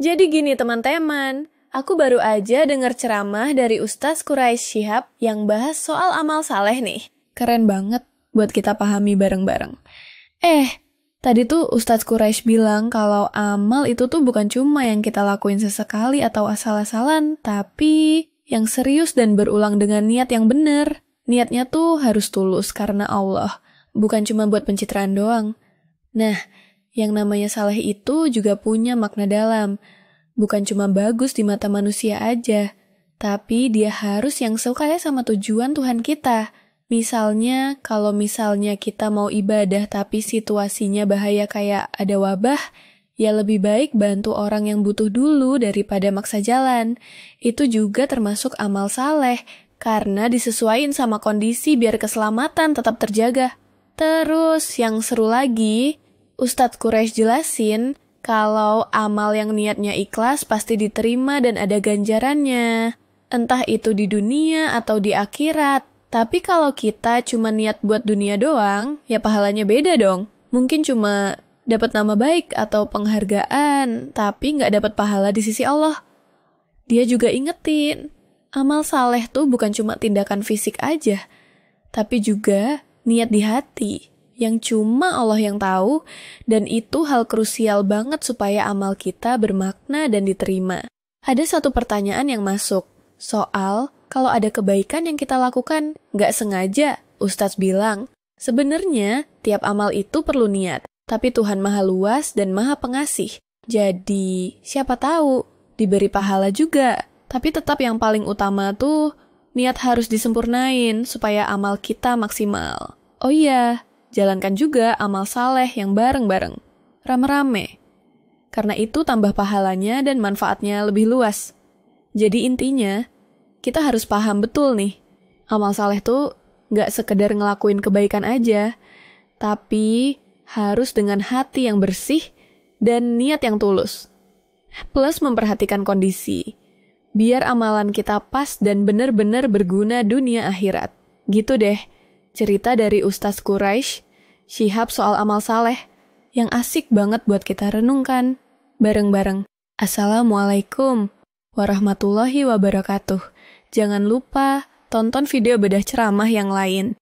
Jadi gini teman-teman, aku baru aja dengar ceramah dari Ustaz Quraisy Shihab yang bahas soal amal saleh nih. Keren banget buat kita pahami bareng-bareng. Tadi tuh Ustaz Quraisy bilang kalau amal itu tuh bukan cuma yang kita lakuin sesekali atau asal-asalan, tapi yang serius dan berulang dengan niat yang benar. Niatnya tuh harus tulus karena Allah, bukan cuma buat pencitraan doang. Nah, yang namanya saleh itu juga punya makna dalam. Bukan cuma bagus di mata manusia aja, tapi dia harus yang sesuai sama tujuan Tuhan kita. Misalnya, kalau kita mau ibadah tapi situasinya bahaya kayak ada wabah, ya lebih baik bantu orang yang butuh dulu daripada maksa jalan. Itu juga termasuk amal saleh, karena disesuaikan sama kondisi biar keselamatan tetap terjaga. Terus, yang seru lagi, Ustadz Quraisy jelasin kalau amal yang niatnya ikhlas pasti diterima dan ada ganjarannya. Entah itu di dunia atau di akhirat. Tapi kalau kita cuma niat buat dunia doang, ya pahalanya beda dong. Mungkin cuma dapat nama baik atau penghargaan, tapi nggak dapat pahala di sisi Allah. Dia juga ingetin, amal saleh tuh bukan cuma tindakan fisik aja, tapi juga niat di hati, yang cuma Allah yang tahu, dan itu hal krusial banget supaya amal kita bermakna dan diterima. Ada satu pertanyaan yang masuk, soal kalau ada kebaikan yang kita lakukan nggak sengaja, Ustadz bilang, sebenarnya tiap amal itu perlu niat, tapi Tuhan Maha Luas dan Maha Pengasih. Jadi, siapa tahu diberi pahala juga. Tapi tetap yang paling utama tuh, niat harus disempurnain supaya amal kita maksimal. Oh iya, jalankan juga amal saleh yang bareng-bareng, rame-rame. Karena itu tambah pahalanya dan manfaatnya lebih luas. Jadi intinya, kita harus paham betul nih, amal saleh tuh gak sekedar ngelakuin kebaikan aja, tapi harus dengan hati yang bersih dan niat yang tulus. Plus memperhatikan kondisi, biar amalan kita pas dan benar-benar berguna dunia akhirat. Gitu deh, cerita dari Ustaz Quraisy Shihab soal amal saleh, yang asik banget buat kita renungkan bareng-bareng. Assalamualaikum warahmatullahi wabarakatuh. Jangan lupa tonton video bedah ceramah yang lain.